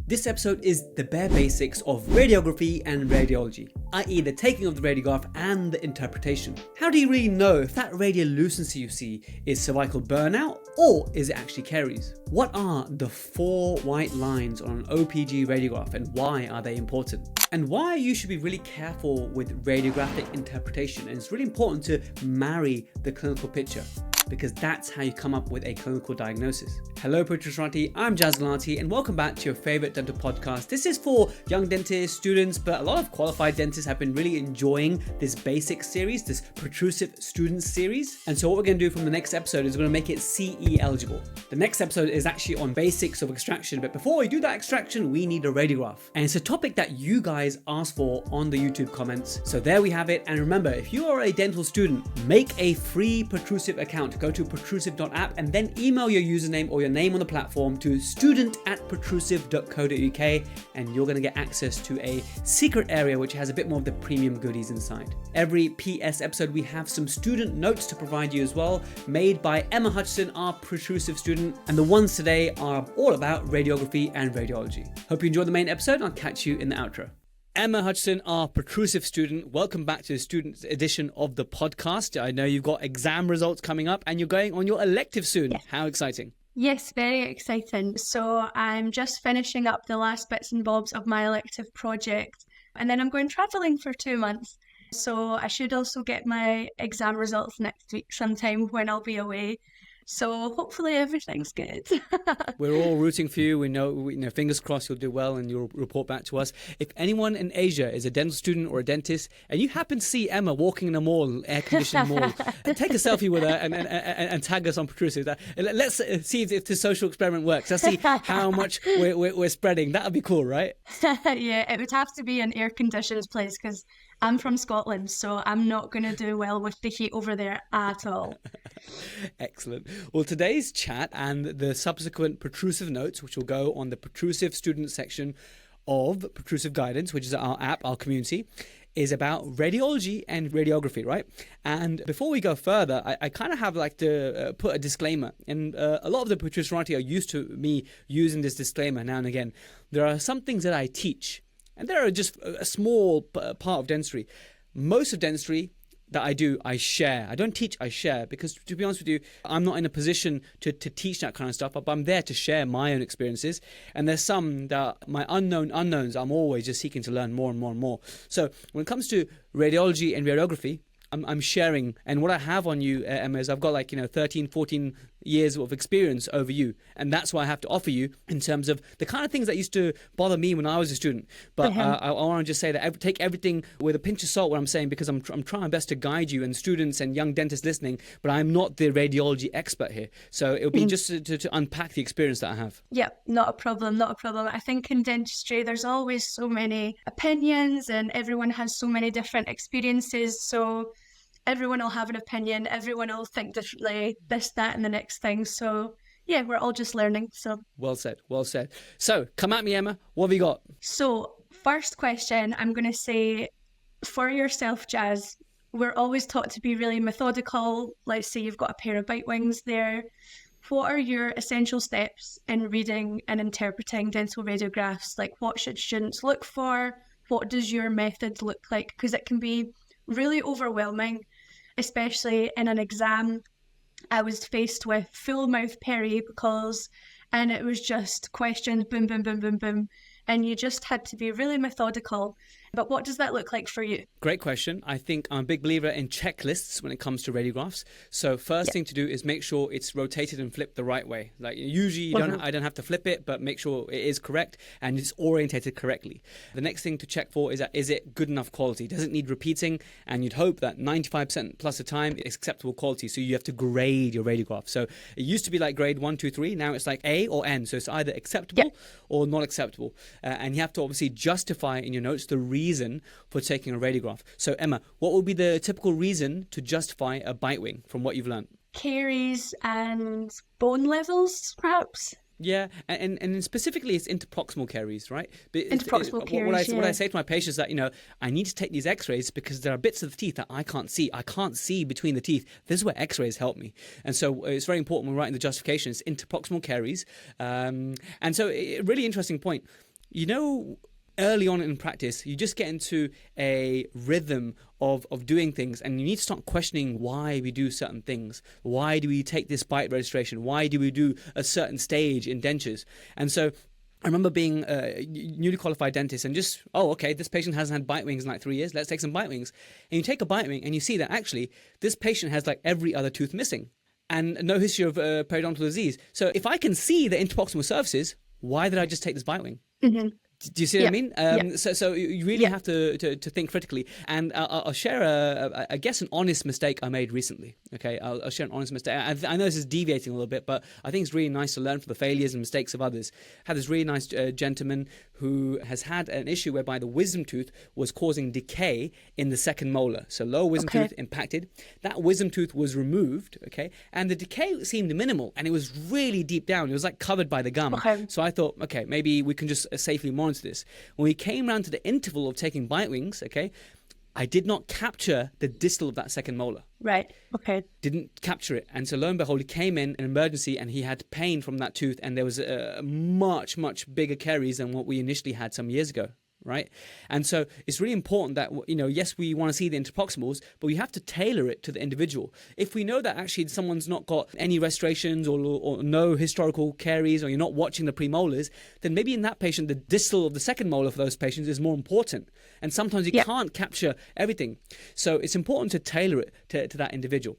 This episode is the bare basics of radiography and radiology, i.e. the taking of the radiograph and the interpretation. How do you really know if that radiolucency you see is cervical burnout or is it actually caries? What are the 4 white lines on an OPG radiograph and why are they important? And why you should be really careful with radiographic interpretation, and it's really important to marry the clinical picture, because that's how you come up with a clinical diagnosis. Hello Protrusive, I'm Jazz Galati and welcome back to your favorite dental podcast. This is for young dentists, students, but a lot of qualified dentists have been really enjoying this basic series, this Protrusive students series. And so what we're going to do from the next episode is we're going to make it CE eligible. The next episode is actually on basics of extraction, but before we do that extraction, we need a radiograph. And it's a topic that you guys asked for on the YouTube comments. So there we have it. And remember, if you are a dental student, make a free Protrusive account. Go to protrusive.app and then email your username or your name on the platform to student@protrusive.co.uk and you're going to get access to a secret area which has a bit more of the premium goodies inside. Every PS episode we have some student notes to provide you as well, made by Emma Hutchison, our Protrusive student, and the ones today are all about radiography and radiology. Hope you enjoyed the main episode and I'll catch you in the outro. Emma Hutchison, our Protrusive student, welcome back to the student edition of the podcast. I know you've got exam results coming up and you're going on your elective soon. Yes. How exciting. Yes, very exciting. So I'm just finishing up the last bits and bobs of my elective project and then I'm going travelling for 2 months. So I should also get my exam results next week sometime when I'll be away. So hopefully everything's good. We're all rooting for you. We know, fingers crossed you'll do well and you'll report back to us. If anyone in Asia is a dental student or a dentist and you happen to see Emma walking in a mall, air-conditioned mall, take a selfie with her and tag us on Protrusive. Let's see if the social experiment works. Let's see how much we're spreading. That would be cool, right? Yeah, it would have to be an air-conditioned place because I'm from Scotland, so I'm not going to do well with the heat over there at all. Excellent. Well, today's chat and the subsequent Protrusive notes, which will go on the Protrusive student section of Protrusive Guidance, which is our app, our community, is about radiology and radiography, right? And before we go further, I kind of have like to put a disclaimer. And a lot of the Protrusive are used to me using this disclaimer now and again. There are some things that I teach, and there are just a small part of dentistry. Most of dentistry that I do, I share. I don't teach, I share. Because to be honest with you, I'm not in a position to teach that kind of stuff, but I'm there to share my own experiences. And there's some that my unknowns, I'm always just seeking to learn more and more and more. So when it comes to radiology and radiography, I'm sharing, and what I have on you, Emma, is I've got 13, 14 years of experience over you, and that's what I have to offer you in terms of the kind of things that used to bother me when I was a student. But I want to just say that take everything with a pinch of salt, what I'm saying, because I'm trying my best to guide you and students and young dentists listening, but I'm not the radiology expert here. So it'll be just to unpack the experience that I have. Yeah, not a problem. I think in dentistry, there's always so many opinions and everyone has so many different experiences. So everyone will have an opinion, everyone will think differently, this, that, and the next thing. So yeah, we're all just learning. So well said. So come at me, Emma. What have you got? So first question, I'm going to say, for yourself, Jazz, we're always taught to be really methodical. Let's say you've got a pair of bitewings there. What are your essential steps in reading and interpreting dental radiographs? Like, what should students look for? What does your method look like? Because it can be really overwhelming, especially in an exam. I was faced with full mouth periapicals and it was just questions, boom, boom, boom, boom, boom. And you just had to be really methodical. But what does that look like for you? Great question. I think I'm a big believer in checklists when it comes to radiographs. So first thing to do is make sure it's rotated and flipped the right way. Like usually I don't have to flip it, but make sure it is correct and it's orientated correctly. The next thing to check for is it good enough quality? Does it need repeating? And you'd hope that 95% plus the time it's acceptable quality. So you have to grade your radiograph. So it used to be like grade 1, 2, 3. Now it's like A or N. So it's either acceptable or not acceptable. And you have to obviously justify in your notes the reason for taking a radiograph. So Emma, what would be the typical reason to justify a bitewing from what you've learned? Caries and bone levels, perhaps? Yeah, and specifically it's interproximal caries, right? Interproximal caries, What I say to my patients is that, I need to take these x-rays because there are bits of the teeth that I can't see. I can't see between the teeth. This is where x-rays help me. And so it's very important when writing the justification. It's interproximal caries. And so a really interesting point. you know, early on in practice, you just get into a rhythm of doing things, and you need to start questioning why we do certain things. Why do we take this bite registration? Why do we do a certain stage in dentures? And so I remember being a newly qualified dentist and just, okay, this patient hasn't had bite wings in like 3 years. Let's take some bite wings. And you take a bite wing and you see that actually this patient has like every other tooth missing and no history of periodontal disease. So if I can see the interproximal surfaces, why did I just take this bite wing? Mm-hmm. Do you see what I mean? So you really have to think critically. And I'll share, I guess, an honest mistake I made recently. Okay, I'll share an honest mistake. I know this is deviating a little bit, but I think it's really nice to learn from the failures and mistakes of others. I had this really nice gentleman who has had an issue whereby the wisdom tooth was causing decay in the second molar. So lower wisdom tooth impacted. That wisdom tooth was removed, okay? And the decay seemed minimal, and it was really deep down. It was like covered by the gum. So I thought, okay, maybe we can just safely monitor this. When we came around to the interval of taking bite wings, okay, I did not capture the distal of that second molar. Right. Okay. Didn't capture it. And so lo and behold, he came in an emergency and he had pain from that tooth, and there was a much, much bigger caries than what we initially had some years ago. Right. And so it's really important that, you know, yes, we want to see the interproximals, but we have to tailor it to the individual. If we know that actually someone's not got any restorations or no historical caries, or you're not watching the premolars, then maybe in that patient, the distal of the second molar for those patients is more important. And sometimes you can't capture everything. So it's important to tailor it to that individual.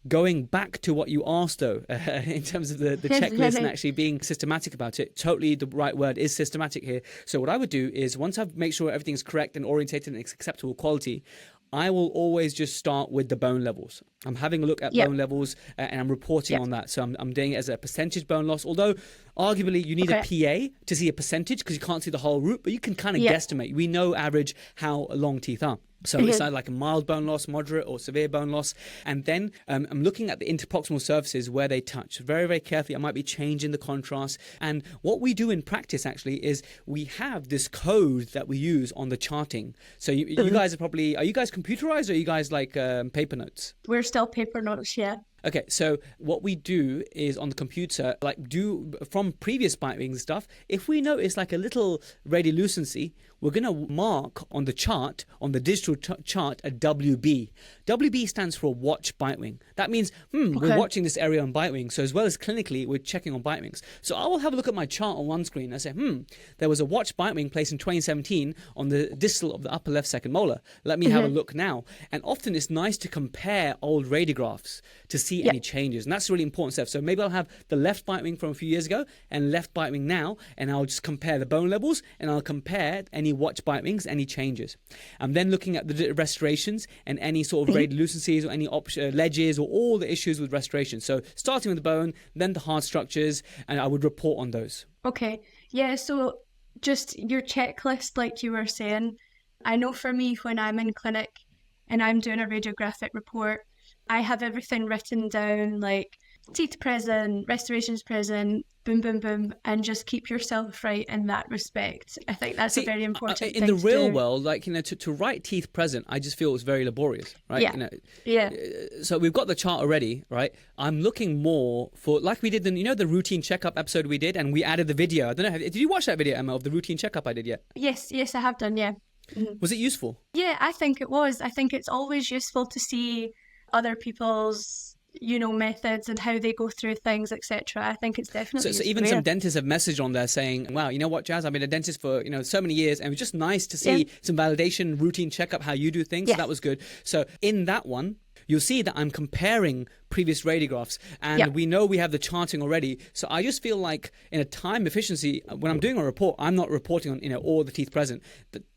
Going back to what you asked, though, in terms of the checklist and actually being systematic about it, totally the right word is systematic here. So what I would do is, once I've made sure everything's correct and orientated and it's acceptable quality, I will always just start with the bone levels. I'm having a look at bone levels and I'm reporting on that. So I'm doing it as a percentage bone loss, although arguably you need a PA to see a percentage because you can't see the whole root, but you can kind of guesstimate. We know average how long teeth are. So it's either like a mild bone loss, moderate or severe bone loss. And then I'm looking at the interproximal surfaces where they touch. Very, very carefully, I might be changing the contrast. And what we do in practice actually is we have this code that we use on the charting. So you guys are you guys computerized, or are you guys like paper notes? We're still paper notes, yeah. Okay, so what we do is on the computer, like do from previous bite wings and stuff, if we notice like a little radiolucency, we're going to mark on the chart, on the digital chart, a WB. WB stands for watch bite wing. That means, we're watching this area on bite wing. So as well as clinically, we're checking on bite wings. So I will have a look at my chart on one screen and I say, there was a watch bite wing placed in 2017 on the distal of the upper left second molar. Let me have a look now. And often it's nice to compare old radiographs to see any changes. And that's really important stuff. So maybe I'll have the left bite wing from a few years ago and left bite wing now, and I'll just compare the bone levels and I'll compare any watch bite wings, any changes. I'm then looking at the restorations and any sort of radiolucencies or any ledges or all the issues with restoration. So starting with the bone, then the hard structures, and I would report on those. Okay. Yeah, so just your checklist, like you were saying, I know for me when I'm in clinic and I'm doing a radiographic report, I have everything written down, like teeth present, restorations present, boom, boom, boom, and just keep yourself right in that respect. I think that's a very important thing in the real do. world, like, you know, to write teeth present, I just feel it's very laborious, right? Yeah. You know, yeah. So we've got the chart already, right? I'm looking more for, like we did, the routine checkup episode we did, and we added the video. I don't know, did you watch that video, Emma, of the routine checkup I did yet? Yes, I have done, yeah. Was it useful? Yeah, I think it was. I think it's always useful to see other people's, methods and how they go through things, etc. I think it's definitely so even some dentists have messaged on there saying, wow, you know what, Jazz, I've been a dentist for so many years, and it was just nice to see some validation, routine checkup, how you do things. So that was good. So in that one, you'll see that I'm comparing previous radiographs, and we know we have the charting already. So I just feel like in a time efficiency, when I'm doing a report, I'm not reporting on all the teeth present.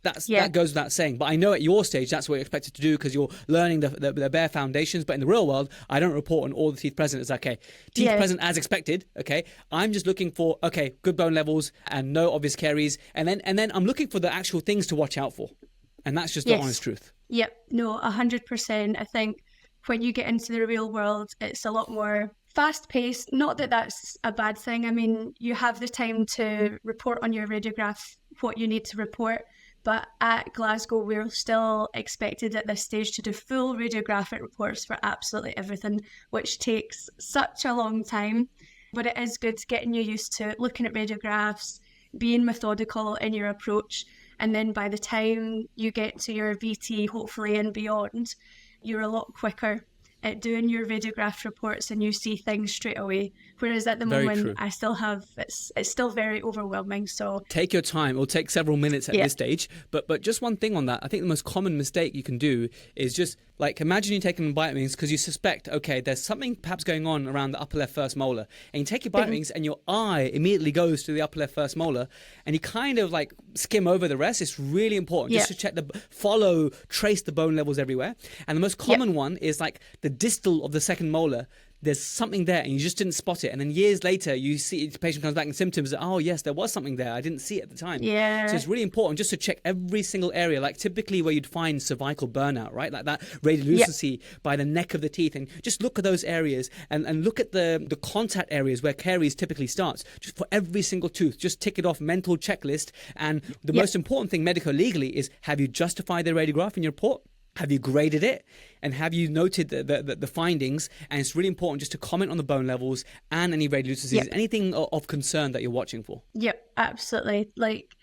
That goes without saying. But I know at your stage, that's what you're expected to do because you're learning the bare foundations. But in the real world, I don't report on all the teeth present. It's okay, teeth present as expected. Okay, I'm just looking for good bone levels and no obvious caries, and then I'm looking for the actual things to watch out for, and that's just the honest truth. Yep, no, 100%. I think when you get into the real world, it's a lot more fast-paced. Not that that's a bad thing. I mean, you have the time to report on your radiograph what you need to report, but at Glasgow, we're still expected at this stage to do full radiographic reports for absolutely everything, which takes such a long time. But it is good getting you used to looking at radiographs, being methodical in your approach. And then by the time you get to your VT, hopefully and beyond, you're a lot quicker at doing your radiograph reports and you see things straight away. Whereas at the Very moment, true. I still have, it's still very overwhelming. So take your time. It'll take several minutes at this stage. But just one thing on that, I think the most common mistake you can do is just like imagine you taking bite wings because you suspect, okay, there's something perhaps going on around the upper left first molar. And you take your bite wings and your eye immediately goes to the upper left first molar and you kind of like skim over the rest. It's really important just to check trace the bone levels everywhere. And the most common one is like the distal of the second molar. There's something there and you just didn't spot it. And then years later, you see the patient comes back and symptoms that, oh, yes, there was something there. I didn't see it at the time. Yeah. So it's really important just to check every single area, like typically where you'd find cervical burnout, right? Like that radiolucency by the neck of the teeth. And just look at those areas and look at the contact areas where caries typically starts. Just for every single tooth, just tick it off, mental checklist. And the most important thing medico-legally is, have you justified the radiograph in your report? Have you graded it? And have you noted the findings? And it's really important just to comment on the bone levels and any radiolucencies, anything of concern that you're watching for. Yep, absolutely. Like,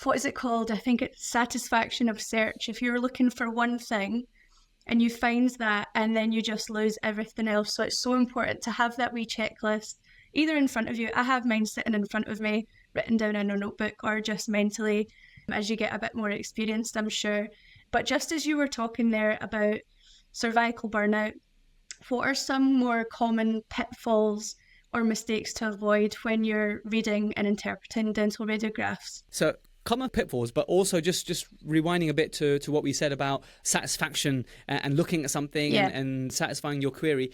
what is it called? I think it's satisfaction of search. If you're looking for one thing and you find that and then you just lose everything else. So it's so important to have that wee checklist either in front of you. I have mine sitting in front of me, written down in a notebook, or just mentally as you get a bit more experienced, I'm sure. But just as you were talking there about cervical burnout, what are some more common pitfalls or mistakes to avoid when you're reading and interpreting dental radiographs? So common pitfalls, but also just rewinding a bit to what we said about satisfaction and looking at something and satisfying your query.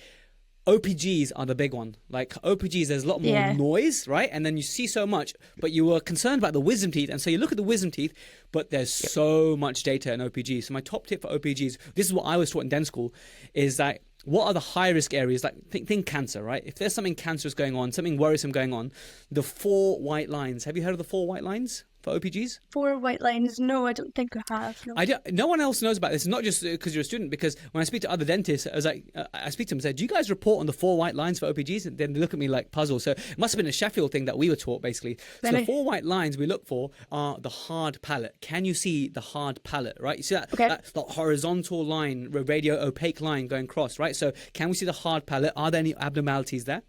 OPGs are the big one. Like OPGs, there's a lot more noise, right? And then you see so much, but you were concerned about the wisdom teeth. And so you look at the wisdom teeth, but there's so much data in OPGs. So my top tip for OPGs, this is what I was taught in dental school, is that what are the high risk areas? Like think cancer, right? If there's something cancerous going on, something worrisome going on, the 4 white lines. Have you heard of the 4 white lines for OPGs? 4 white lines? No, I don't think I have. No, no one else knows about this. It's not just because you're a student, because when I speak to other dentists, I was like, I speak to them and say, do you guys report on the 4 white lines for OPGs? And then they look at me like puzzled. So it must have been a Sheffield thing that we were taught, basically. So the 4 white lines we look for are the hard palate. Can you see the hard palate, right? You see that, that horizontal line, radio opaque line going across, right? So can we see the hard palate? Are there any abnormalities there?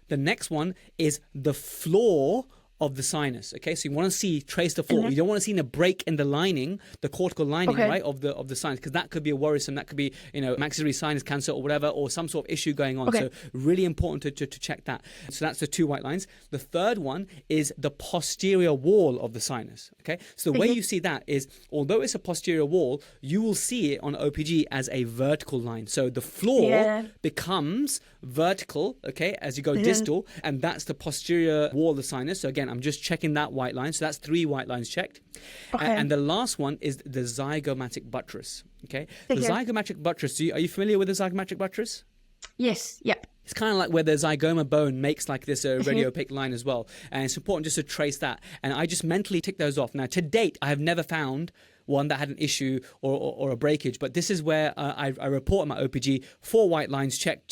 The next one is the floor of the sinus. Okay, so you want to trace the floor. You don't want to see a break in the lining, the cortical lining, right, of the sinus, because that could be a worrisome. That could be, maxillary sinus cancer or whatever, or some sort of issue going on. So really important to check that. So that's the 2 white lines. The third one is the posterior wall of the sinus. Okay, so the way you see that is, although it's a posterior wall, you will see it on OPG as a vertical line. So the floor becomes vertical, okay, as you go distal, and that's the posterior wall of the sinus. So again, I'm just checking that white line. So that's 3 white lines checked. And the last one is the zygomatic buttress. Okay. The zygomatic buttress, are you familiar with the zygomatic buttress? Yes. Yep. It's kind of like where the zygoma bone makes like this radio opaque line as well. And it's important just to trace that. And I just mentally tick those off. Now, to date, I have never found one that had an issue or a breakage. But this is where I report my OPG, 4 white lines, check,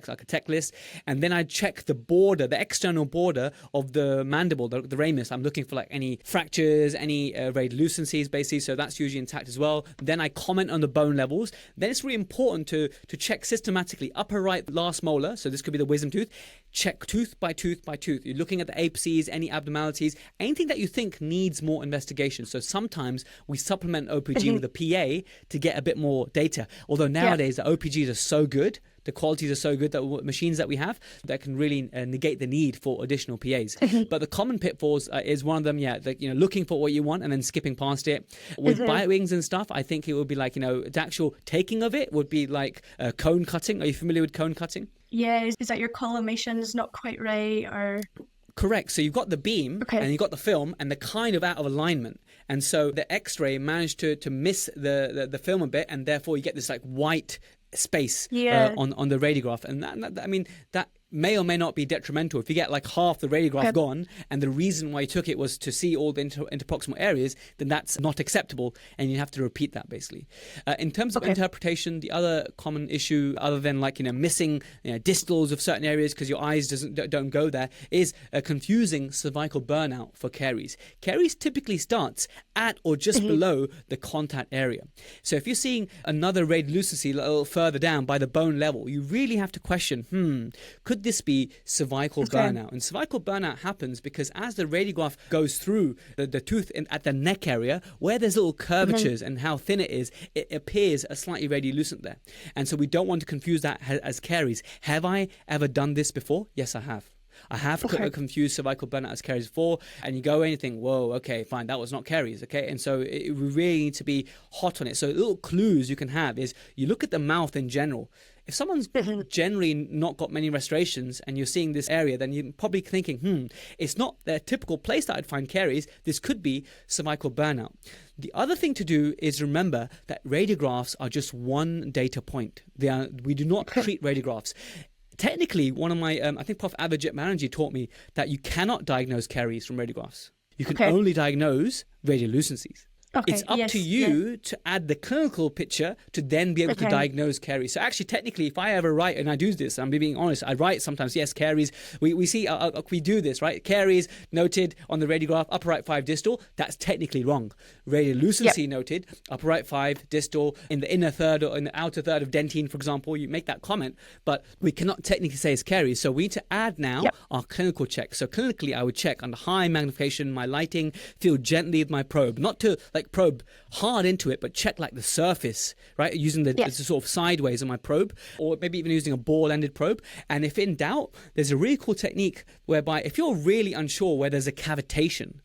like a tech list. And then I check the border, the external border of the mandible, the ramus. I'm looking for like any fractures, any radiolucencies, basically. So that's usually intact as well. Then I comment on the bone levels. Then it's really important to check systematically upper right last molar. So this could be the wisdom tooth. Check tooth by tooth by tooth. You're looking at the apices, any abnormalities, anything that you think needs more investigation. So sometimes we supplement OPG with a PA to get a bit more data. Although nowadays the OPGs are so good, the qualities are so good, that machines that we have that can really negate the need for additional PAs. But the common pitfalls is one of them. Looking for what you want and then skipping past it. With bite wings and stuff, I think it would be like, the actual taking of it would be like cone cutting. Are you familiar with cone cutting? Yeah, is that your collimation is not quite right, or? Correct. So you've got the beam and you've got the film, and they're kind of out of alignment. And so the X-ray managed to miss the film a bit, and therefore you get this like white space on the radiograph. And that may or may not be detrimental. If you get like half the radiograph gone and the reason why you took it was to see all the interproximal areas, then that's not acceptable and you have to repeat that basically. In terms of interpretation, the other common issue, other than like, missing distals of certain areas because your eyes don't go there, is confusing cervical burnout for caries. Caries typically starts at or just below the contact area. So if you're seeing another radiolucency a little further down by the bone level, you really have to question, could this be cervical burnout? And cervical burnout happens because as the radiograph goes through the tooth at the neck area, where there's little curvatures and how thin it is, it appears a slightly radiolucent there. And so we don't want to confuse that as caries. Have I ever done this before? Yes, I have. I have confused cervical burnout as caries before, and you go in and think, whoa, okay, fine, that was not caries, okay? And so we really need to be hot on it. So little clues you can have is you look at the mouth in general. If someone's generally not got many restorations and you're seeing this area, then you're probably thinking, it's not the typical place that I'd find caries. This could be cervical burnout. The other thing to do is remember that radiographs are just one data point. We do not treat radiographs. Technically, one of my, I think Prof. Avijit Banerjee taught me that you cannot diagnose caries from radiographs. You can only diagnose radiolucencies. It's up to you to add the clinical picture to then be able to diagnose caries. So actually, technically, if I ever write, and I do this, I'm being honest, I write sometimes, yes, caries. We see, we do this, right? Caries noted on the radiograph, upper right 5 distal. That's technically wrong. Radiolucency noted, upper right 5 distal, in the inner third or in the outer third of dentine, for example. You make that comment, but we cannot technically say it's caries. So we need to add now our clinical check. So clinically, I would check under high magnification, my lighting, feel gently with my probe, not to like probe hard into it, but check like the surface, right? Using the sort of sideways of my probe, or maybe even using a ball-ended probe. And if in doubt, there's a really cool technique whereby if you're really unsure where there's a cavitation,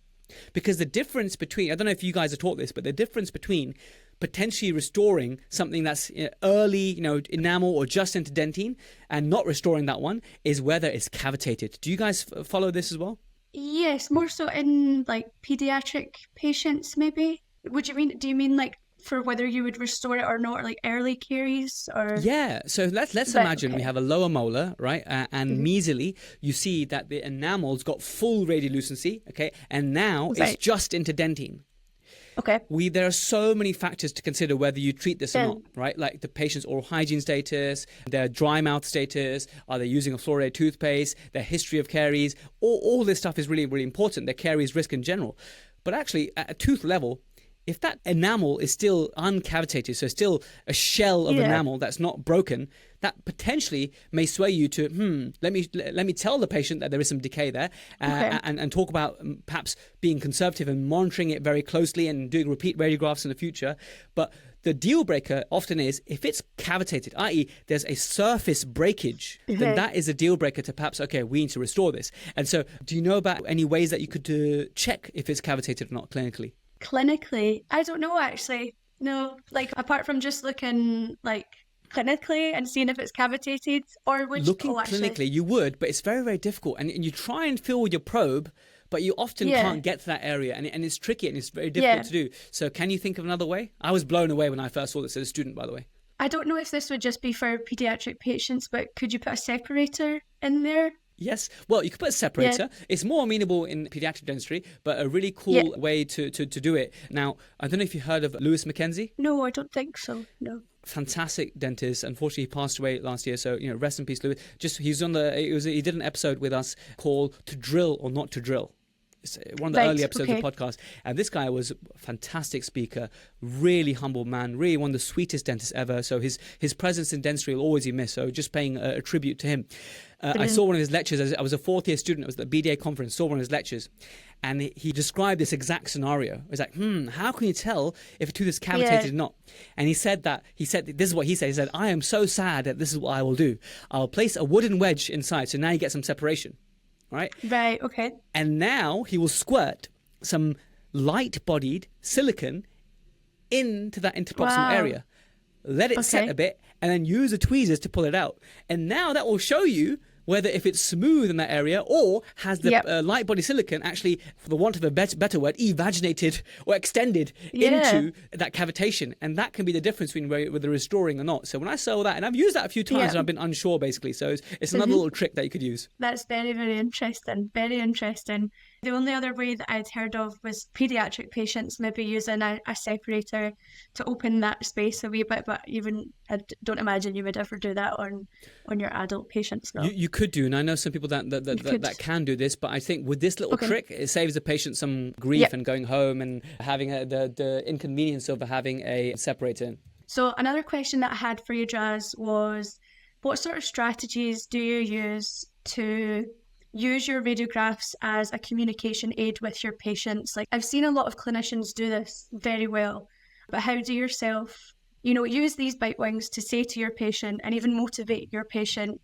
because the difference between, I don't know if you guys have taught this, but the difference between potentially restoring something that's early, enamel or just into dentine, and not restoring that one is whether it's cavitated. Do you guys follow this as well? Yes, more so in like pediatric patients, maybe. Do you mean like for whether you would restore it or not, or like early caries or? Yeah, so let's imagine we have a lower molar, right? And measly, you see that the enamel's got full radiolucency, okay? And now it's just into dentine. Okay. There are so many factors to consider whether you treat this or not, right? Like the patient's oral hygiene status, their dry mouth status, are they using a fluoridated toothpaste, their history of caries, all this stuff is really, really important, their caries risk in general. But actually, at a tooth level, if that enamel is still uncavitated, so still a shell of enamel that's not broken, that potentially may sway you to, let me tell the patient that there is some decay there, and talk about perhaps being conservative and monitoring it very closely and doing repeat radiographs in the future. But the deal breaker often is if it's cavitated, i.e. there's a surface breakage, then that is a deal breaker to perhaps, we need to restore this. And so do you know about any ways that you could check if it's cavitated or not clinically? Clinically, I don't know actually. No, like apart from just looking like clinically and seeing if it's cavitated, or would looking clinically, you would, but it's very, very difficult. And you try and fill your probe, but you often can't get to that area, and it's tricky and it's very difficult to do. So can you think of another way? I was blown away when I first saw this as a student, by the way. I don't know if this would just be for pediatric patients, but could you put a separator in there? Yes. Well, you could put a separator. It's more amenable in pediatric dentistry, but a really cool way to do it. Now, I don't know if you heard of Lewis Mackenzie. No, I don't think so. No. Fantastic dentist. Unfortunately, he passed away last year. So, rest in peace, Lewis. He did an episode with us called "To Drill or Not to Drill." It's one of the early episodes of the podcast. And this guy was a fantastic speaker, really humble man, really one of the sweetest dentists ever. So his presence in dentistry will always be missed. So just paying a tribute to him. I saw one of his lectures. I was a fourth year student. It was the BDA conference. Saw one of his lectures. And he described this exact scenario. It was like, how can you tell if a tooth is cavitated or not? And he said, this is what he said. He said, I am so sad that this is what I will do. I'll place a wooden wedge inside. So now you get some separation. Right? Right, okay. And now he will squirt some light-bodied silicone into that interproximal area. Let it set a bit, and then use the tweezers to pull it out. And now that will show you whether if it's smooth in that area or has the light body silicon actually, for the want of a better word, evaginated or extended into that cavitation. And that can be the difference between whether restoring or not. So when I saw that, and I've used that a few times and I've been unsure basically. So it's another little trick that you could use. That's very, very interesting. Very interesting. The only other way that I'd heard of was pediatric patients maybe using a separator to open that space a wee bit, but even I don't imagine you would ever do that on your adult patients. No. You could do, and I know some people that can do this, but I think with this little trick, it saves the patient some grief and going home and having the inconvenience of having a separator. So another question that I had for you, Jazz, was what sort of strategies do you use to use your radiographs as a communication aid with your patients? Like, I've seen a lot of clinicians do this very well, but how do you yourself, use these bitewings to say to your patient and even motivate your patient,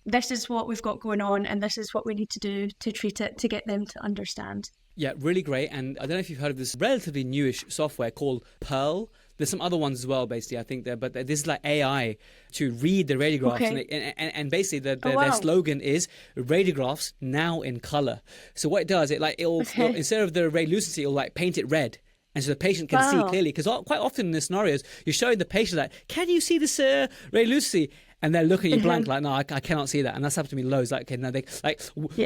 this is what we've got going on and this is what we need to do to treat it, to get them to understand? Yeah, really great. And I don't know if you've heard of this relatively newish software called Pearl. There's some other ones as well, basically, I think, but this is like AI to read the radiographs. Okay. And basically, their slogan is Radiographs now in color. So what it does, it'll instead of the radiolucency, it'll like paint it red. And so the patient can see clearly. Because quite often in the scenarios, you're showing the patient that, can you see this radiolucency? And they're looking at you blank, like, no, I cannot see that. And that's happened to me loads. Like, okay, no,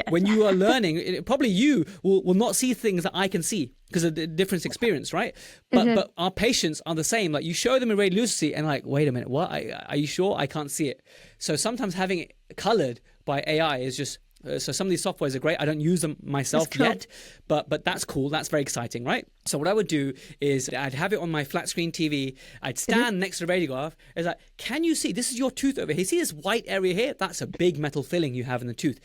when you are learning, probably you will not see things that I can see because of the different experience, right? But our patients are the same. Like, you show them a radiolucency and like, wait a minute, what? Are you sure? I can't see it. So sometimes having it colored by AI is just... So some of these softwares are great. I don't use them myself yet, but that's cool. That's very exciting, right? So what I would do is I'd have it on my flat screen TV. I'd stand next to the radiograph. It's like, can you see? This is your tooth over here. See this white area here? That's a big metal filling you have in the tooth.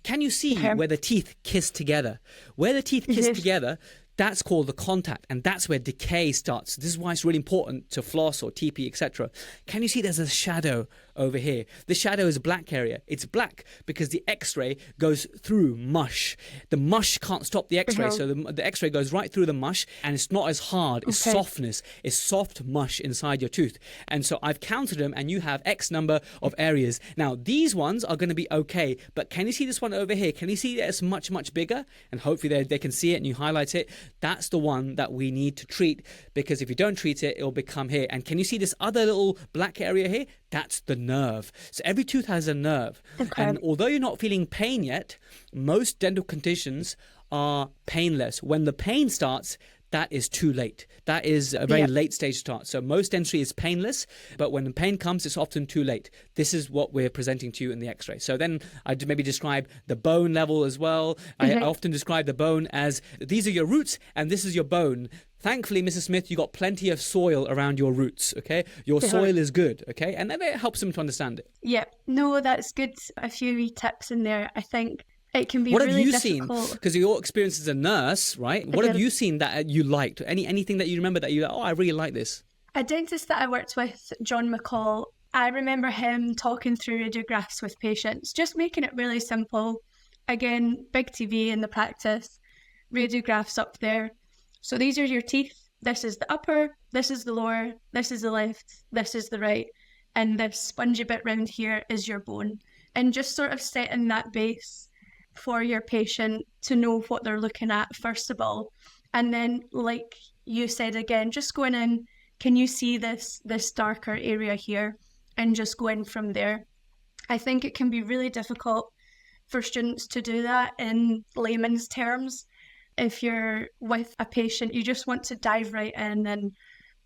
Can you see where the teeth kiss together? Where the teeth kiss together, that's called the contact, and that's where decay starts. This is why it's really important to floss or TP, etc. Can you see there's a shadow over here? The shadow is a black area. It's black because the X-ray goes through mush. The mush can't stop the X-ray, so the X-ray goes right through the mush, and it's not as hard. It's softness. It's soft mush inside your tooth. And so I've counted them, and you have X number of areas. Now, these ones are going to be okay, but can you see this one over here? Can you see that it's much, much bigger? And hopefully they can see it, and you highlight it. That's the one that we need to treat, because if you don't treat it, it'll become here. And can you see this other little black area here? That's the nerve. So every tooth has a nerve. And although you're not feeling pain yet, most dental conditions are painless. When the pain starts, that is too late. That is a very late stage start. So most dentistry is painless, but when the pain comes, it's often too late. This is what we're presenting to you in the X-ray. So then I'd maybe describe the bone level as well. I often describe the bone as, these are your roots and this is your bone. Thankfully, Mrs. Smith, you got plenty of soil around your roots, okay? Your soil is good, okay? And then it helps them to understand it. Yeah, no, that's good. A few wee tips in there, I think. It can be really difficult. What have you seen? Because your experience as a nurse, right? What have you seen that you liked? Anything that you remember that you, I really like this? A dentist that I worked with, John McCall, I remember him talking through radiographs with patients, just making it really simple. Again, big TV in the practice, radiographs up there. So these are your teeth. This is the upper, this is the lower, this is the left, this is the right, and this spongy bit round here is your bone. And just sort of setting that base for your patient to know what they're looking at first of all. And then, like you said again, just going in, can you see this darker area here? And just go in from there. I think it can be really difficult for students to do that in layman's terms. If you're with a patient, you just want to dive right in and,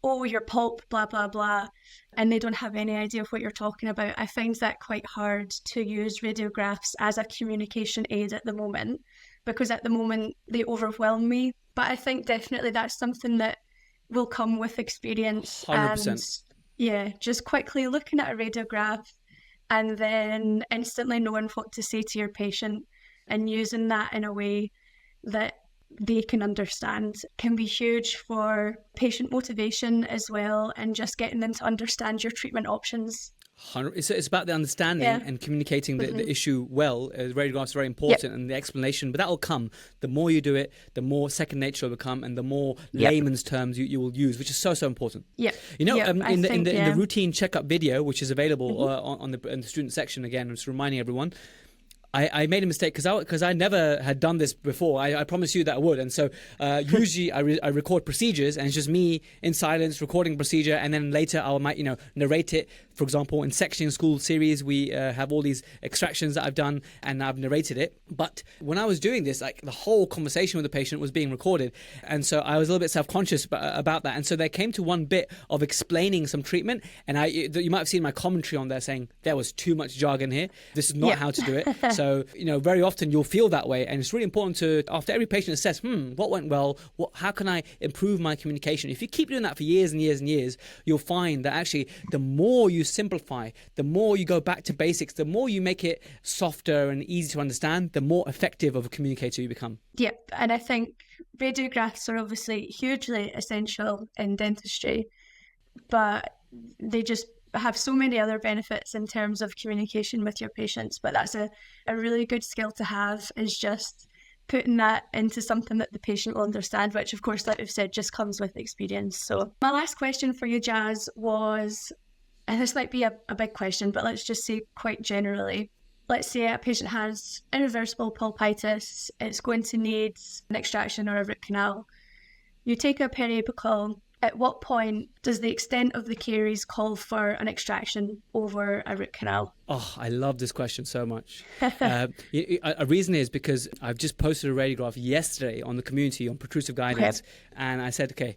oh, your pulp, blah, blah, blah, and they don't have any idea of what you're talking about. I find that quite hard to use radiographs as a communication aid at the moment, because at the moment they overwhelm me. But I think definitely that's something that will come with experience. 100%. And yeah, just quickly looking at a radiograph and then instantly knowing what to say to your patient and using that in a way that they can understand can be huge for patient motivation as well, and just getting them to understand your treatment options. It's about the understanding and communicating the issue well. Radiographs are very important and the explanation, but that will come. The more you do it, the more second nature will become, and the more layman's terms you will use, which is so important. Yeah. You know, in the routine checkup video, which is available in the student section, again, I'm just reminding everyone, I made a mistake because I never had done this before. I promised you that I would. And so usually I record procedures, and it's just me in silence recording procedure, and then later I might narrate it. For example, in Section School series, we have all these extractions that I've done, and I've narrated it. But when I was doing this, like the whole conversation with the patient was being recorded, and so I was a little bit self-conscious about that. And so there came to one bit of explaining some treatment, and you might have seen my commentary on there saying there was too much jargon here. This is not how to do it. So, very often you'll feel that way. And it's really important to, after every patient assess, what went well? How can I improve my communication? If you keep doing that for years and years and years, you'll find that actually the more you simplify, the more you go back to basics, the more you make it softer and easy to understand, the more effective of a communicator you become. Yeah, and I think radiographs are obviously hugely essential in dentistry, but they just have so many other benefits in terms of communication with your patients. But that's a really good skill to have, is just putting that into something that the patient will understand, which of course, like we've said, just comes with experience. So my last question for you, Jazz, was, and this might be a big question, but let's just say quite generally, let's say a patient has irreversible pulpitis, it's going to need an extraction or a root canal. You take a periapical. At what point does the extent of the caries call for an extraction over a root canal? Oh, I love this question so much. A reason is because I've just posted a radiograph yesterday on the community on protrusive guidance, and I said, okay,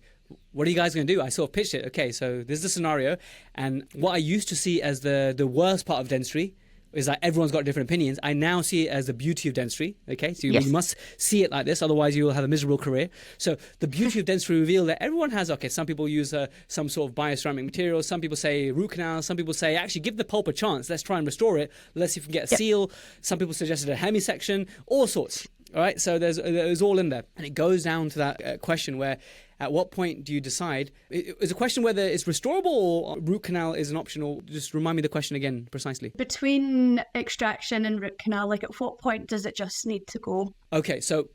what are you guys going to do? I sort of pitched it. Okay, so this is the scenario, and what I used to see as the worst part of dentistry is that everyone's got different opinions. I now see it as the beauty of dentistry. Okay, so you must see it like this, otherwise you will have a miserable career. So the beauty of dentistry reveal that everyone has, some people use some sort of bioceramic material, some people say root canal, some people say actually give the pulp a chance, let's try and restore it, let's see if we can get a seal. Some people suggested a hemisection, all sorts. All right, so there's all in there. And it goes down to that question where, at what point do you decide? Is a question whether it's restorable or root canal is an optional? Just remind me the question again precisely. Between extraction and root canal, like at what point does it just need to go? Okay, so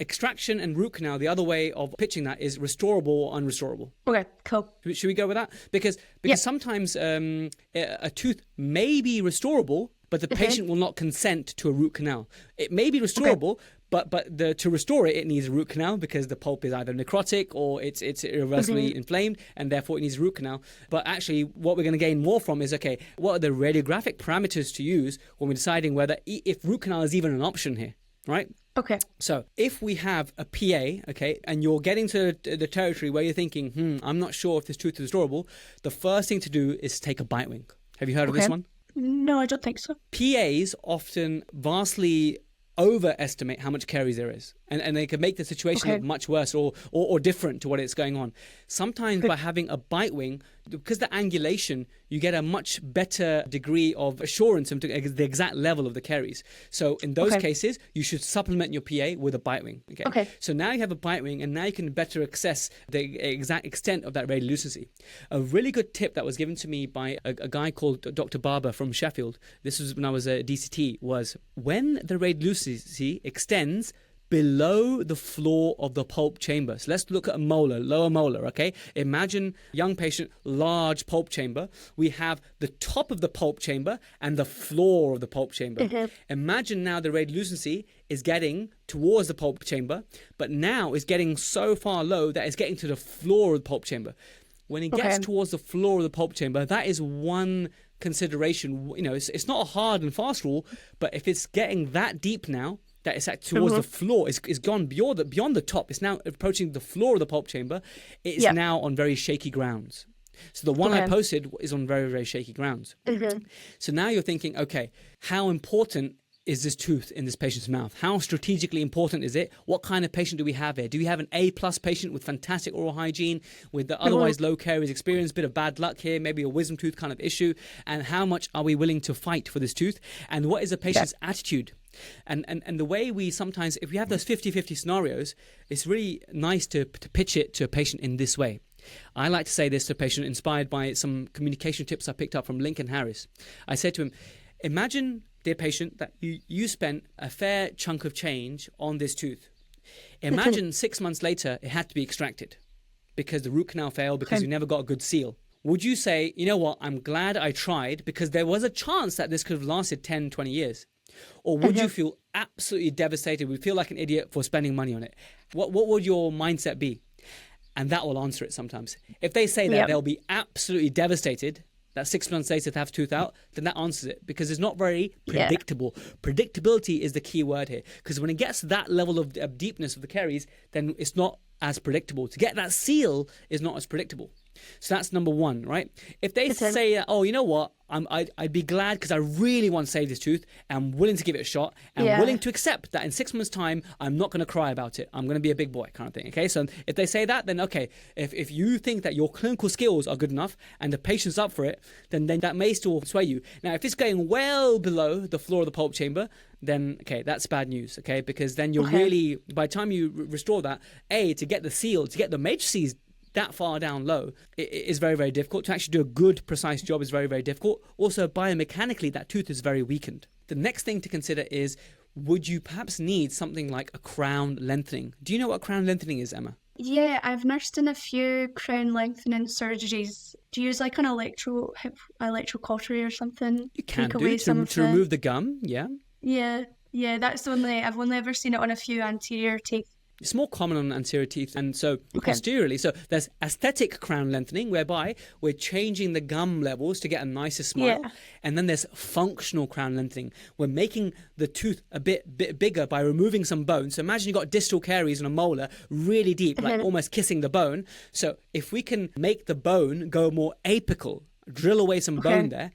extraction and root canal, the other way of pitching that is restorable or unrestorable. Okay, cool. Should we go with that? Because sometimes a tooth may be restorable, but the patient will not consent to a root canal. It may be restorable, but to restore it needs a root canal because the pulp is either necrotic or it's irreversibly inflamed, and therefore it needs a root canal. But actually, what we're going to gain more from is, okay, what are the radiographic parameters to use when we're deciding whether if root canal is even an option here, right? Okay. So if we have a PA, and you're getting to the territory where you're thinking, I'm not sure if this tooth is restorable, the first thing to do is take a bitewing. Have you heard of this one? No, I don't think so. PAs often vastly overestimate how much caries there is, and they can make the situation look much worse or different to what it's going on. Sometimes by having a bitewing, because the angulation, you get a much better degree of assurance of the exact level of the caries. So in those cases, you should supplement your PA with a bitewing. Okay. So now you have a bitewing, and now you can better assess the exact extent of that radiolucency. A really good tip that was given to me by a guy called Dr. Barber from Sheffield, this was when I was at DCT, was when the radiolucency extends below the floor of the pulp chamber. So let's look at a molar, lower molar, okay? Imagine young patient, large pulp chamber. We have the top of the pulp chamber and the floor of the pulp chamber. Imagine now the radiolucency is getting towards the pulp chamber, but now it's getting so far low that it's getting to the floor of the pulp chamber. When it gets towards the floor of the pulp chamber, that is one consideration. It's not a hard and fast rule, but if it's getting that deep now, that it's towards the floor, it's gone beyond the top, it's now approaching the floor of the pulp chamber, it's now on very shaky grounds. So the one I posted is on very, very shaky grounds. So now you're thinking, okay, how important is this tooth in this patient's mouth? How strategically important is it? What kind of patient do we have here? Do we have an A+ patient with fantastic oral hygiene, with the otherwise low caries experience, bit of bad luck here, maybe a wisdom tooth kind of issue? And how much are we willing to fight for this tooth? And what is the patient's attitude? And the way we sometimes, if we have those 50-50 scenarios, it's really nice to pitch it to a patient in this way. I like to say this to a patient inspired by some communication tips I picked up from Lincoln Harris. I said to him, imagine, dear patient, that you spent a fair chunk of change on this tooth. Imagine 6 months later it had to be extracted because the root canal failed, because you never got a good seal. Would you say, you know what, I'm glad I tried because there was a chance that this could have lasted 10, 20 years? Or would you feel absolutely devastated? Would feel like an idiot for spending money on it? What would your mindset be? And that will answer it sometimes. If they say that they'll be absolutely devastated that 6 months later to have tooth out, then that answers it, because it's not very predictable. Predictability is the key word here, because when it gets to that level of deepness of the caries, then it's not as predictable. To get that seal is not as predictable. So that's number one, right? If they say, oh, you know what, I'd be glad because I really want to save this tooth, and I'm willing to give it a shot, and willing to accept that in 6 months' time, I'm not going to cry about it. I'm going to be a big boy kind of thing, okay? So if they say that, then okay, if you think that your clinical skills are good enough and the patient's up for it, then that may still sway you. Now, if it's going well below the floor of the pulp chamber, then, okay, that's bad news, okay? Because then you're really, by the time you restore that, to get the seal, to get the matrices that far down low, it is very, very difficult. To actually do a good, precise job is very, very difficult. Also, biomechanically, that tooth is very weakened. The next thing to consider is, would you perhaps need something like a crown lengthening? Do you know what crown lengthening is, Emma? Yeah, I've nursed in a few crown lengthening surgeries. Do you use like an electrocautery or something? You can do to remove the gum, yeah. Yeah, that's I've only ever seen it on a few anterior teeth. It's more common on anterior teeth, and so posteriorly. So there's aesthetic crown lengthening, whereby we're changing the gum levels to get a nicer smile. Yeah. And then there's functional crown lengthening. We're making the tooth a bit bigger by removing some bone. So imagine you've got distal caries on a molar really deep, like almost kissing the bone. So if we can make the bone go more apical, drill away some bone there,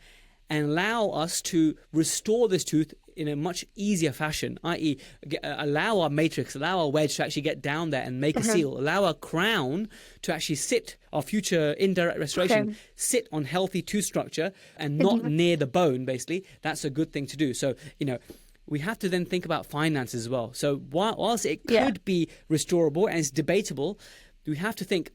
and allow us to restore this tooth in a much easier fashion, i.e. allow our matrix, allow our wedge to actually get down there and make a seal, allow our crown to actually sit, our future indirect restoration, sit on healthy tooth structure and not near the bone, basically, that's a good thing to do. So, we have to then think about finances as well. So whilst it could be restorable and it's debatable, we have to think,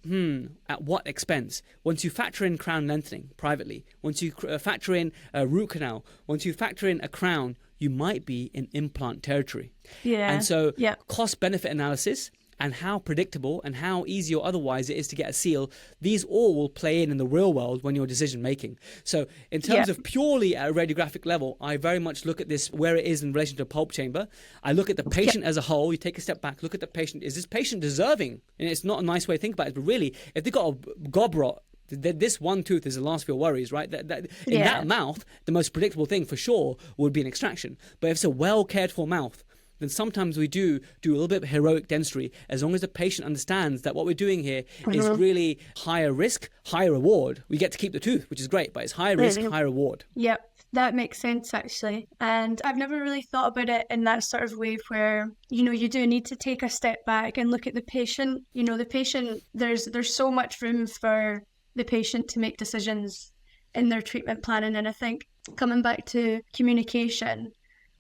at what expense? Once you factor in crown lengthening privately, once you factor in a root canal, once you factor in a crown, you might be in implant territory. Yeah. And so cost-benefit analysis and how predictable and how easy or otherwise it is to get a seal, these all will play in the real world when you're decision making. So in terms of purely at a radiographic level, I very much look at this where it is in relation to pulp chamber. I look at the patient as a whole. You take a step back, look at the patient. Is this patient deserving? And it's not a nice way to think about it, but really, if they've got a gob rot, this one tooth is the last of your worries, right? In that mouth, the most predictable thing for sure would be an extraction. But if it's a well cared for mouth, then sometimes we do a little bit of heroic dentistry, as long as the patient understands that what we're doing here is really higher risk, higher reward. We get to keep the tooth, which is great, but it's higher risk, higher reward. Yep, that makes sense actually. And I've never really thought about it in that sort of way where, you do need to take a step back and look at the patient. The patient, there's so much room for the patient to make decisions in their treatment planning. And I think coming back to communication,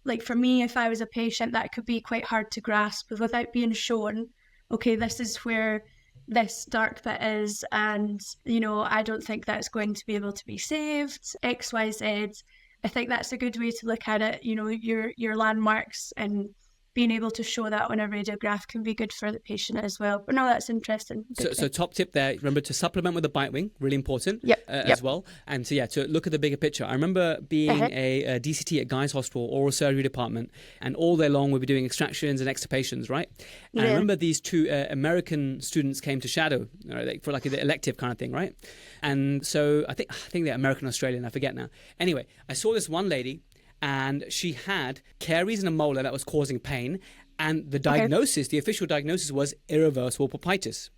like for me, if I was a patient, that could be quite hard to grasp without being shown, okay, this is where this dark bit is, and, I don't think that's going to be able to be saved, X, Y, Z. I think that's a good way to look at it, your landmarks, and being able to show that on a radiograph can be good for the patient as well. But no, that's interesting. So top tip there, remember to supplement with a bitewing, really important as well. And so to look at the bigger picture. I remember being a DCT at Guy's Hospital, oral surgery department, and all day long we'd be doing extractions and extirpations, right? And I remember these two American students came to shadow for like the elective kind of thing, right? And so I think they're American Australian, I forget now. Anyway, I saw this one lady, and she had caries in a molar that was causing pain, and the diagnosis, the official diagnosis, was irreversible pulpitis.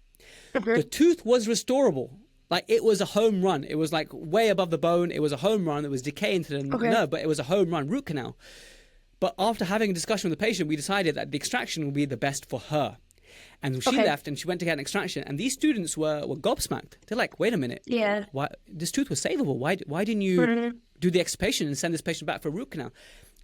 The tooth was restorable. Like, it was a home run. It was like way above the bone. It was a home run. It was decay into the nerve, but it was a home run root canal. But after having a discussion with the patient, we decided that the extraction would be the best for her. And she left and she went to get an extraction. And these students were gobsmacked. They're like, wait a minute. Yeah. Why, this tooth was savable. Why didn't you do the extirpation and send this patient back for a root canal?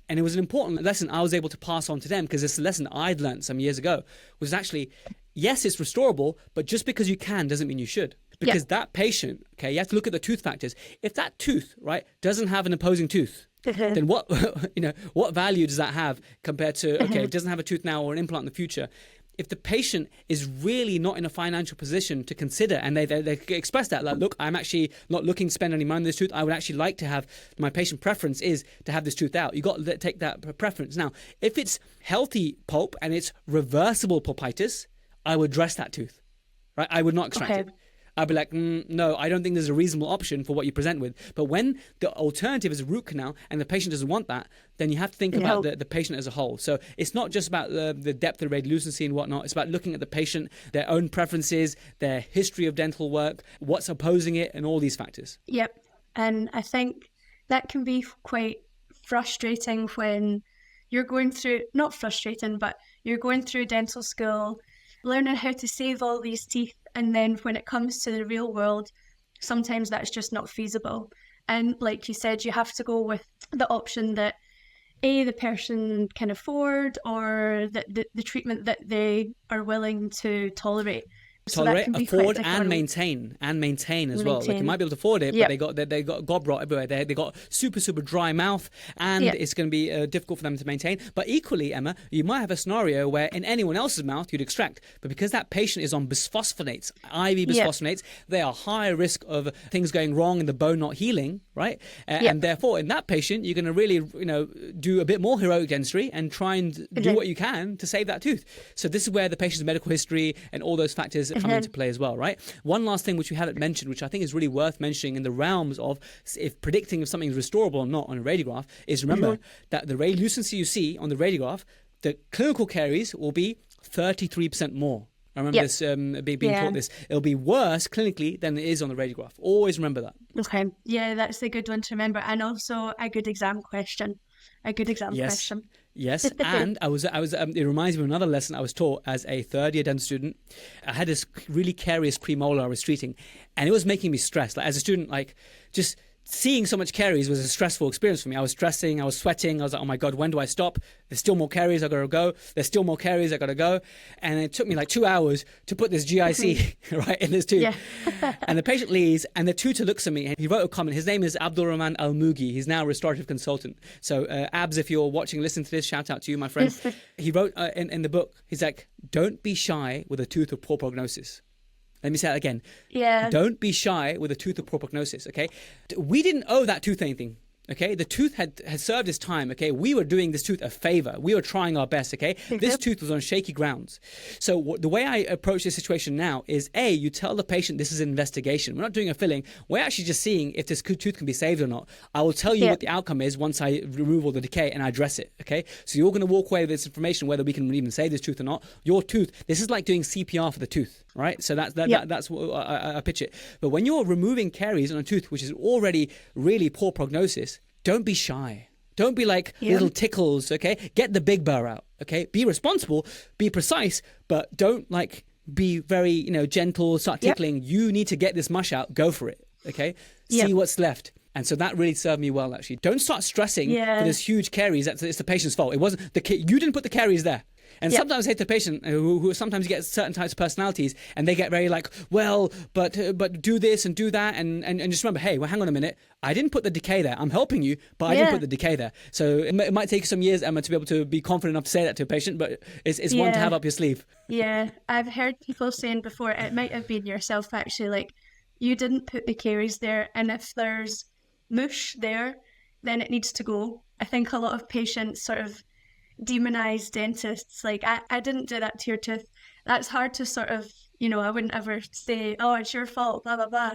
And it was an important lesson I was able to pass on to them, because it's a lesson I'd learned some years ago, was actually, yes, it's restorable, but just because you can doesn't mean you should. because that patient, okay, you have to look at the tooth factors. If that tooth, right, doesn't have an opposing tooth, then what, what value does that have compared to, okay, it doesn't have a tooth now or an implant in the future? If the patient is really not in a financial position to consider, and they express that, like, look, I'm actually not looking to spend any money on this tooth. I would actually like to have, my patient preference is to have this tooth out. You got to take that preference. Now, if it's healthy pulp and it's reversible pulpitis, I would dress that tooth, right? I would not extract it. I'd be like, no, I don't think there's a reasonable option for what you present with. But when the alternative is a root canal and the patient doesn't want that, then you have to think about the patient as a whole. So it's not just about the depth of radiolucency and whatnot. It's about looking at the patient, their own preferences, their history of dental work, what's opposing it, and all these factors. Yep. And I think that can be quite frustrating when you're going through, not frustrating, but you're going through dental school, learning how to save all these teeth. And then when it comes to the real world, sometimes that's just not feasible. And like you said, you have to go with the option that the person can afford, or that the treatment that they are willing to tolerate. Tolerate, afford, and maintain as well. Like, you might be able to afford it, but they got gob rot everywhere. They got super dry mouth, and it's going to be difficult for them to maintain. But equally, Emma, you might have a scenario where in anyone else's mouth you'd extract, but because that patient is on bisphosphonates, IV bisphosphonates, they are higher risk of things going wrong and the bone not healing, right? And therefore, in that patient, you're going to really, do a bit more heroic dentistry and try and do what you can to save that tooth. So this is where the patient's medical history and all those factors come into play as well, right? One last thing which we haven't mentioned, which I think is really worth mentioning in the realms of if predicting if something is restorable or not on a radiograph, is remember that the radiolucency you see on the radiograph, the clinical caries will be 33% more. I remember this being taught this. It'll be worse clinically than it is on the radiograph. Always remember that. Okay. Yeah, that's a good one to remember. And also a good exam question. Question. Yes, and I was. It reminds me of another lesson I was taught as a third-year dental student. I had this really carious premolar I was treating, and it was making me stressed. Like, as a student, like, just seeing so much caries was a stressful experience for me. I was stressing, I was sweating. I was like, oh my God, when do I stop? There's still more caries, I gotta go. There's still more caries, I gotta go. And it took me like 2 hours to put this GIC right in this tooth. Yeah. And the patient leaves, and the tutor looks at me, and he wrote a comment. His name is Abdul Rahman Al Mugi. He's now a restorative consultant. So Abs, if you're watching, listen to this, shout out to you, my friend. He wrote in the book, he's like, don't be shy with a tooth of poor prognosis. Let me say that again. Yeah. Don't be shy with a tooth of poor prognosis, okay? We didn't owe that tooth anything, okay? The tooth had served its time, okay? We were doing this tooth a favor. We were trying our best, okay? This tooth was on shaky grounds. So the way I approach this situation now is, you tell the patient this is an investigation. We're not doing a filling. We're actually just seeing if this tooth can be saved or not. I will tell you what the outcome is once I remove all the decay and I address it, okay? So you're going to walk away with this information, whether we can even save this tooth or not. Your tooth, this is like doing CPR for the tooth. Right, so that's what I pitch it. But when you're removing caries on a tooth which is already really poor prognosis, don't be shy. Don't be like little tickles. Okay, get the big burr out. Okay, be responsible, be precise, but don't like be very gentle. Start tickling. You need to get this mush out. Go for it. Okay, see what's left. And so that really served me well, actually. Don't start stressing for this huge caries. It's the patient's fault. It wasn't you didn't put the caries there. And sometimes I say to the patient, who sometimes get certain types of personalities, and they get very like, well, but do this and do that, and just remember, hey, well, hang on a minute, I didn't put the decay there. I'm helping you, but I didn't put the decay there. So it might take some years, Emma, to be able to be confident enough to say that to a patient, but it's one to have up your sleeve. Yeah, I've heard people saying before, it might have been yourself actually, like, you didn't put the caries there, and if there's mush there, then it needs to go. I think a lot of patients sort of demonize dentists, like, I didn't do that to your tooth. That's hard to sort of, I wouldn't ever say, oh, it's your fault, blah blah blah.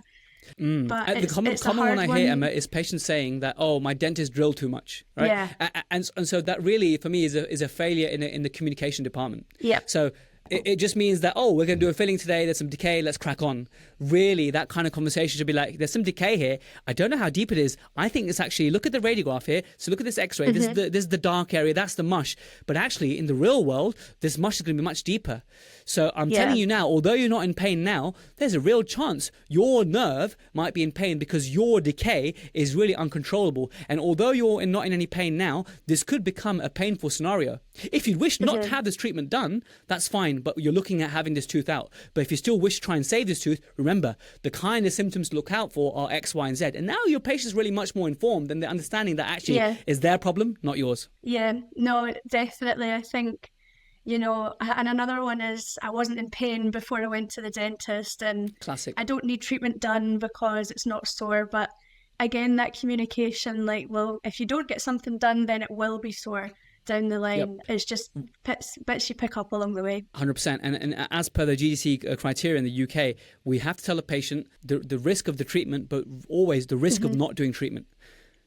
But the common one I hear, Emma, is patients saying that, oh, my dentist drilled too much, right? Yeah. And so that really for me is a failure in the communication department. Yeah. So it just means that, oh, we're going to do a filling today, there's some decay, let's crack on. Really, that kind of conversation should be like, there's some decay here. I don't know how deep it is. I think it's actually, look at the radiograph here. So look at this x-ray. This is the dark area. That's the mush. But actually, in the real world, this mush is going to be much deeper. So I'm telling you now, although you're not in pain now, there's a real chance your nerve might be in pain because your decay is really uncontrollable. And although you're not in any pain now, this could become a painful scenario. If you wish not to have this treatment done, that's fine. pain, but you're looking at having this tooth out. But if you still wish to try and save this tooth, remember, the kind of symptoms to look out for are X, Y, and Z. And now your patient's really much more informed, and they're understanding that actually is their problem, not yours. Yeah, no, definitely. I think, you know, and another one is I wasn't in pain before I went to the dentist, and Classic. I don't need treatment done because it's not sore. But again, that communication, like, well, if you don't get something done, then it will be sore down the line. It's just bits you pick up along the way. 100%. And as per the GDC criteria in the UK, we have to tell a patient the risk of the treatment, but always the risk of not doing treatment.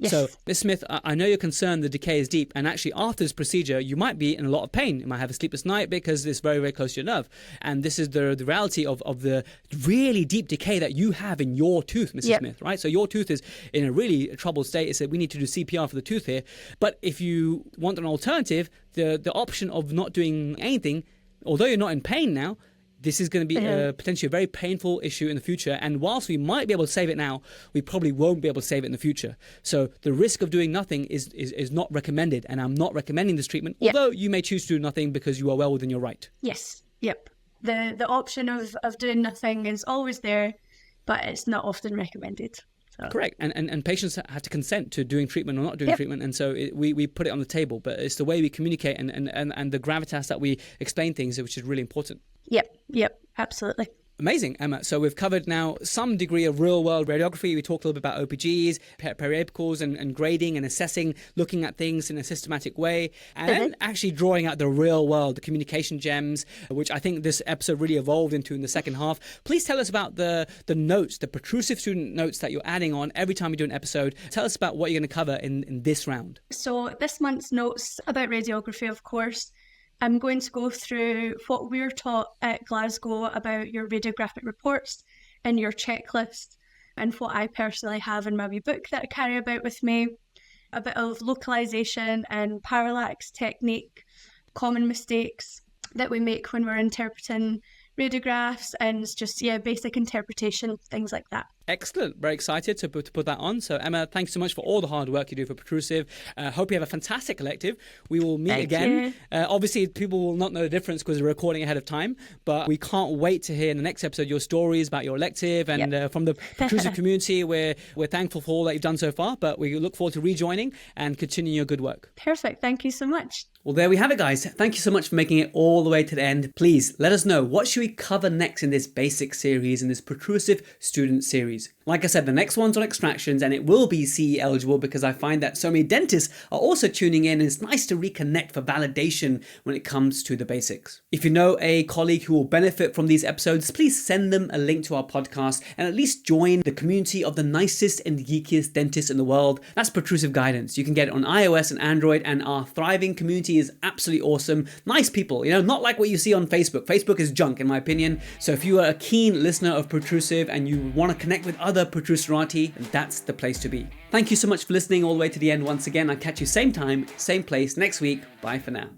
Yes. So, Ms. Smith, I know you're concerned the decay is deep, and actually after this procedure, you might be in a lot of pain. You might have a sleepless night because it's very, very close to your nerve. And this is the reality of the really deep decay that you have in your tooth, Mrs. Smith, right? So your tooth is in a really troubled state. It's that we need to do CPR for the tooth here. But if you want an alternative, the option of not doing anything, although you're not in pain now, this is going to be potentially a very painful issue in the future. And whilst we might be able to save it now, we probably won't be able to save it in the future. So the risk of doing nothing is not recommended. And I'm not recommending this treatment, although you may choose to do nothing because you are well within your right. Yes. Yep. The option of doing nothing is always there, but it's not often recommended. So. Correct. And patients have to consent to doing treatment or not doing treatment. And so we put it on the table. But it's the way we communicate and the gravitas that we explain things, which is really important. Yep, absolutely. Amazing, Emma. So we've covered now some degree of real-world radiography. We talked a little bit about OPGs, periapicals, and grading and assessing, looking at things in a systematic way, and actually drawing out the real world, the communication gems, which I think this episode really evolved into in the second half. Please tell us about the notes, the protrusive student notes that you're adding on every time you do an episode. Tell us about what you're going to cover in this round. So this month's notes about radiography, of course, I'm going to go through what we're taught at Glasgow about your radiographic reports and your checklist, and what I personally have in my wee book that I carry about with me, a bit of localization and parallax technique, common mistakes that we make when we're interpreting radiographs, and just, basic interpretation, things like that. Excellent. Very excited to put that on. So, Emma, thanks so much for all the hard work you do for Protrusive. Hope you have a fantastic elective. We will meet again. Obviously, people will not know the difference because we're recording ahead of time, but we can't wait to hear in the next episode your stories about your elective. And from the Protrusive community, we're thankful for all that you've done so far, but we look forward to rejoining and continuing your good work. Perfect. Thank you so much. Well, there we have it, guys. Thank you so much for making it all the way to the end. Please let us know, what should we cover next in this basic series, in this Protrusive student series? Like I said, the next one's on extractions, and it will be CE eligible because I find that so many dentists are also tuning in, and it's nice to reconnect for validation when it comes to the basics. If you know a colleague who will benefit from these episodes, please send them a link to our podcast and at least join the community of the nicest and geekiest dentists in the world. That's Protrusive Guidance. You can get it on iOS and Android, and our thriving community is absolutely awesome. Nice people, not like what you see on Facebook. Facebook is junk in my opinion. So if you are a keen listener of Protrusive and you want to connect with other Protruserati, that's the place to be. Thank you so much for listening all the way to the end once again. I'll catch you same time, same place next week. Bye for now.